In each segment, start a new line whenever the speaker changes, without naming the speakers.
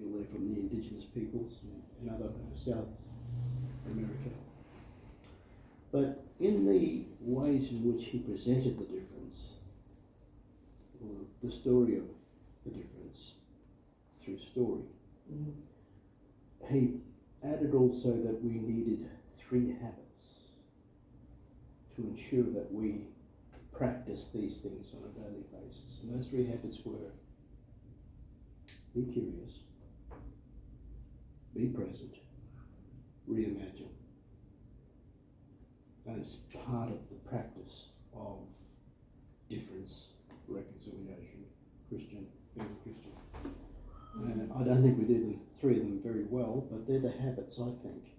people there from the indigenous peoples in other South America. But in the ways in which he presented the difference, or the story of the difference through story, he added also that we needed 3 habits to ensure that we practice these things on a daily basis. And those 3 habits were: be curious, be present, reimagine. And it's part of the practice of difference, reconciliation, Christian, being Christian. And I don't think we do them, 3 of them very well, but they're the habits, I think,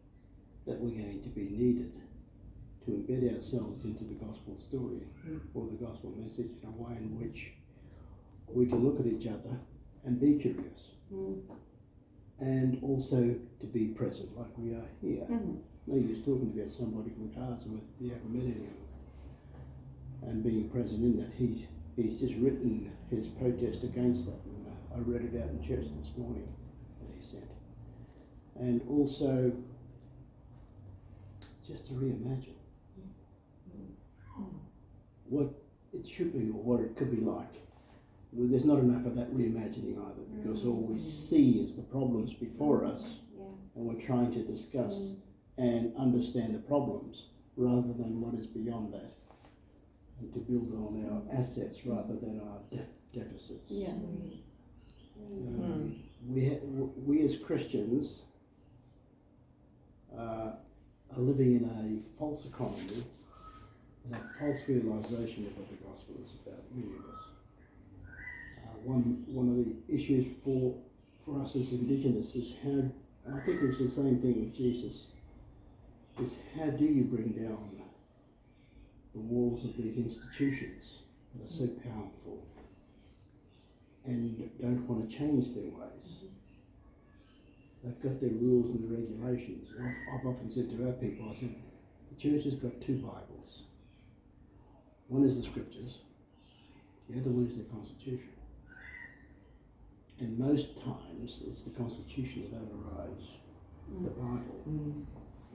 that we're going to be needed to embed ourselves into the gospel story or the gospel message in a way in which we can look at each other and be curious. And also to be present like we are here. No use talking about somebody from Gaza with you haven't met anyone. And being present in that, he's just written his protest against that. And I read it out in church this morning that he sent. And also just to reimagine what it should be or what it could be like. Well, there's not enough of that reimagining either, because all we see is the problems before us, and we're trying to discuss and understand the problems rather than what is beyond that, and to build on our assets rather than our deficits. We as Christians are living in a false economy and a false realisation of what the gospel is about, many of us. One of the issues for us as Indigenous is how, and I think it was the same thing with Jesus, is how do you bring down the walls of these institutions that are so powerful and don't want to change their ways? They've got their rules and their regulations. I've often said to our people, I said, the church has got 2 Bibles. One is the scriptures, the other one is the Constitution. And most times it's the Constitution that overrides the Bible,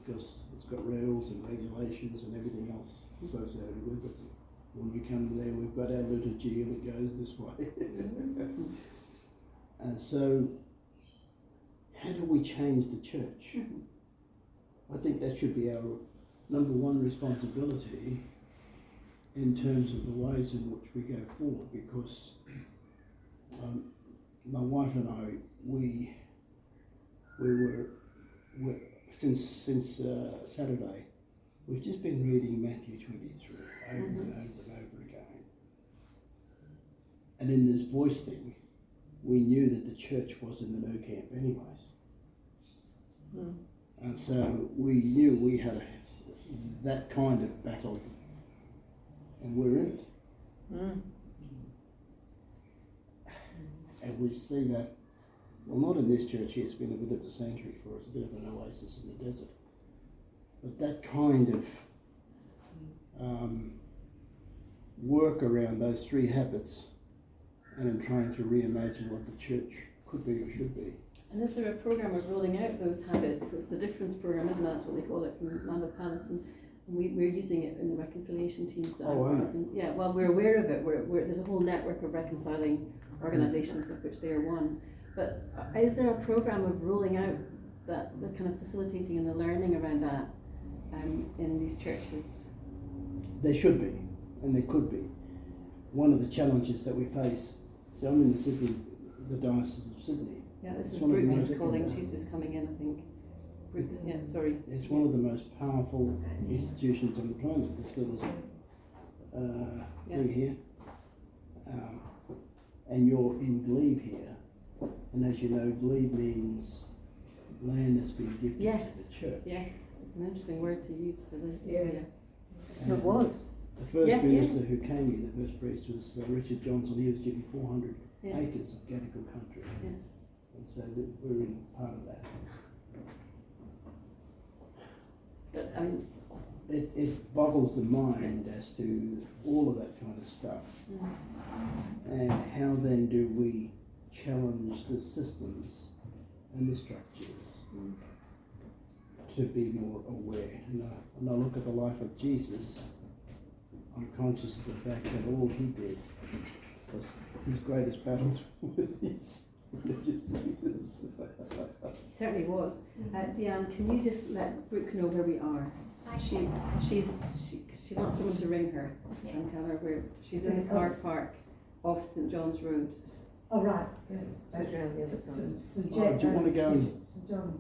because it's got rules and regulations and everything else associated with it. When we come there, we've got our liturgy and it goes this way. And so, how do we change the church? I think that should be our number 1 responsibility in terms of the ways in which we go forward, because my wife and I, we were since Saturday, we've just been reading Matthew 23 over and over and over again. And in this voice thing, we knew that the church was in the no camp anyways. And so we knew we had that kind of battle, and we're in it. And we see that, well, not in this church here, it's been a bit of a sanctuary for us, a bit of an oasis in the desert. But that kind of work around those 3 habits and in trying to reimagine what the church could be or should be.
And is there a program of rolling out those habits? It's the difference program, isn't it? That's what they call it from Lambeth Palace, and we're using it in the reconciliation teams that
yeah.
Well, we're aware of it. There's a whole network of reconciling organisations, of which they are one. But is there a program of rolling out the kind of facilitating and the learning around that in these churches?
There should be, and there could be. One of the challenges that we face, so I'm in the Diocese of Sydney.
Yeah, this is Brooke just calling. She's just coming in, I think. Brooke, yeah, sorry.
It's one of the most powerful institutions on the planet, this little thing here. And you're in glebe here, and as you know, glebe means land that's been gifted to the church.
Yes, it's an interesting word to use for the area.
It was.
The first minister who came here, the first priest, was Richard Johnson. He was given 400 acres of Gadigal country.
Yeah.
And so that we're in part of that.
But,
it boggles the mind as to all of that kind of stuff. And how then do we challenge the systems and the structures to be more aware. And I look at the life of Jesus, I'm conscious of the fact that all he did was his greatest battles with his religious leaders.
Certainly was. Deanne, can you just let Brooke know where we are? She wants someone to ring her and tell her where she's in the car park off St John's Road.
Oh, right.
Just around the other side.
Oh, do you want to go and
St John's.